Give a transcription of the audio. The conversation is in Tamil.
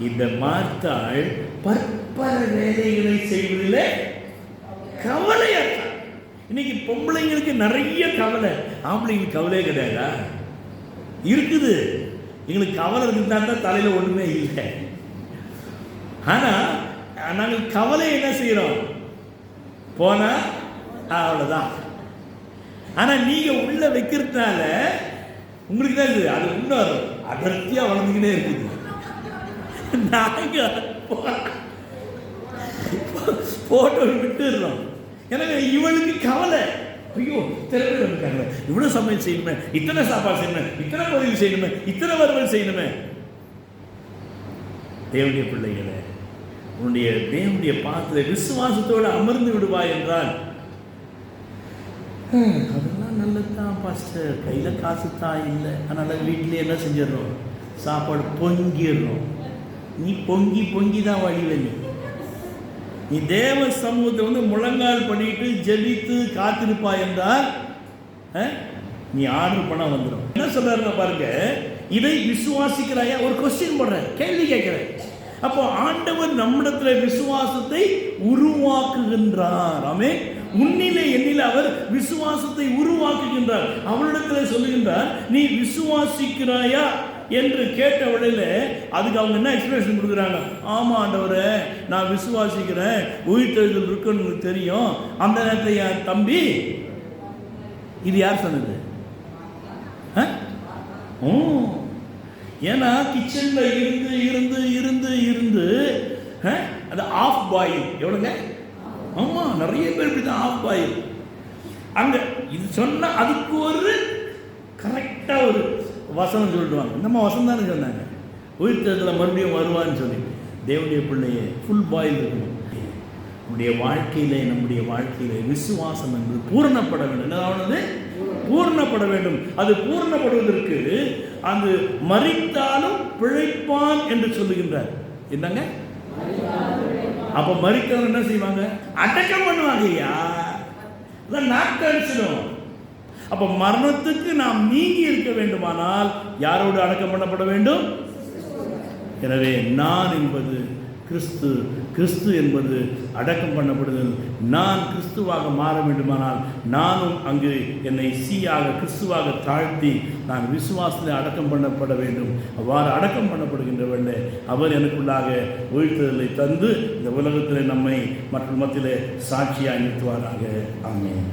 இந்த மார்த்தாள் பற்பல வேலைகளை செய்வதில் கவலையாட்டாள். இன்னைக்கு பொம்பளைங்களுக்கு நிறைய கவலை, ஆம்பளைங்களுக்கு கவலையே கிடையாதா? இருக்குது. எங்களுக்கு கவலை இருக்குதான் தான் தலையில் ஒன்றுமே இல்லை. ஆனால் நாங்கள் கவலை என்ன செய்கிறோம்? போனால் அவ்வளோதான். ஆனால் நீங்கள் உள்ள வைக்கிறதுனால உங்களுக்கு தான் இருக்குது, அது இன்னும் அடர்த்தியாக வளர்ந்துக்கிட்டே இருக்குது. நாங்கள் போட்டோ விட்டுடுறோம். எனவே இவளுக்கு கவலை, ஐயோ இத்தனை பேர் இருக்காங்க, இவ்வளோ சமையல் செய்யணுமே, இத்தனை சாப்பாடு செய்யணுமே, இத்தனை பொரியல் செய்யணுமே, இத்தனை வறுவல் செய்யணுமே. தேவனுடைய பிள்ளைகளை, உன்னுடைய தேவனுடைய பாத்திர விசுவாசத்தோடு அமர்ந்து விடுவாய் என்றால், அதெல்லாம் நல்லதுதான் பாஸ்டர், கையில் காசு தான் இல்லை, அதனால் வீட்டிலே என்ன செஞ்சிடறோம், சாப்பாடு பொங்கிடுறோம். நீ பொங்கி பொங்கி தான் வழிவே. நீ தேவ சமூகத்தை முழங்கால் பண்ணிட்டு ஜெபித்து காத்திருப்பா என்றால் நீ ஆர்டர் பண்ண வந்துடும். என்ன சொல்றாருன்னா பாருங்க, இதை விசுவாசிக்கிறாயா? ஒரு கொஸ்டின் போடுறேன், கேள்வி கேட்கிறேன். அப்போ ஆண்டவர் நம்மிடத்துல விசுவாசத்தை உருவாக்குகின்றார். ஆமே, உன்னிலே என்னிலே அவர் விசுவாசத்தை உருவாக்குகின்றார். அவளிடத்தில் சொல்லுகின்றார், நீ விசுவாசிக்கிறாயா என்று கேட்ட வழியில் அதுக்கு அவங்க என்ன எக்ஸ்பிளேஷன் கொடுக்குறாங்க? ஆமாம் ஆண்டவரே, நான் விசுவாசிக்கிறேன், உயிர்த்தெழுதல் இருக்குன்னு தெரியும். அந்த நேரத்தில் என் தம்பி, இது யார் சொன்னது? ஏன்னா கிச்சன்ல இருந்து இருந்து இருந்து இருந்து அது ஆஃப் பாயில். எவ்வளோங்க? ஆமாம், நிறைய பேர் இப்படி தான் ஆஃப் பாயில். அங்கே இது சொன்னால் அதுக்கு ஒரு கரெக்டாக ஒரு வசனம் சொல்லிடுவாங்க. நம்ம வசனம் தானே சொன்னாங்க, உயிர்த்தெழுதல் மறுபடியும் வருவான்னு சொல்லி. தேவனுடைய பிள்ளையே ஃபுல் பாயில் இருக்கணும். நம்முடைய வாழ்க்கையிலே விசுவாசம் என்பது பூரணப்பட வேண்டும். என்னதாவது பூரணப்பட வேண்டும். அது பூரணப்படுவதற்கு அந்த மரித்தாலும் பிழைப்பான் என்று சொல்லுகின்றார். என்னங்க? அப்ப மரித்தவன் என்ன செய்வாங்க? அடக்கம் பண்ணுவாங்க. ஐயா, நாக்கு அடிச்சிடும். அப்ப மரணத்துக்கு நாம் நீங்கி இருக்க வேண்டுமானால் யாரோடு அடக்கம் பண்ணப்பட வேண்டும்? எனவே நான் என்பது கிறிஸ்து, கிறிஸ்து என்பது அடக்கம் பண்ணப்படுதல். நான் கிறிஸ்துவாக மாற வேண்டுமானால் நானும் அங்கு என்னை சீயாக கிறிஸ்துவாக தாழ்த்தி நான் விசுவாசத்தில் அடக்கம் பண்ணப்பட வேண்டும். அவ்வாறு அடக்கம் பண்ணப்படுகின்ற வேண்ட அவர் எனக்குள்ளாக உயிர்த்தெழுதலை தந்து இந்த உலகத்தில் நம்மை மற்றும் மத்தியிலே சாட்சியாக நிறுத்துவாராக. ஆமென்.